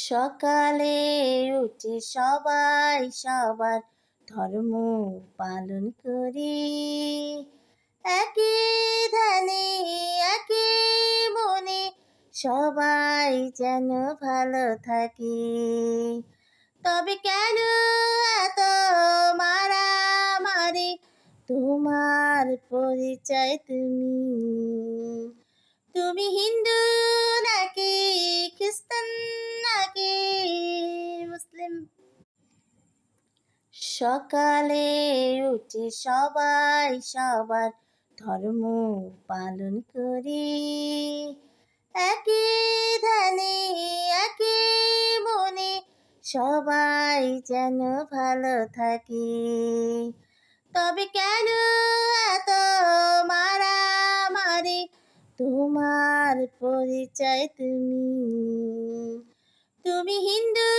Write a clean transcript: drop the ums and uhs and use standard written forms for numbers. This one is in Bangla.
সকালে উঠে সবাই সবার ধর্ম পালন করি। একই ধ্যানে একই মনে সবাই যেন ভালো থাকে। তবে কেন এত মারামারি? তোমার পরিচয় তুমি। তুমি হিন্দু নাকি খ্রিস্টান নাকি মুসলিম? সকালে উঠে সবাই সবার ধর্ম পালন করি। একই ধ্যানে একই মনে সবাই যেন ভালো থাকে। তবে কেন এত মারামারি? তোমার পরিচয় তুমি। তুমি হিন্দু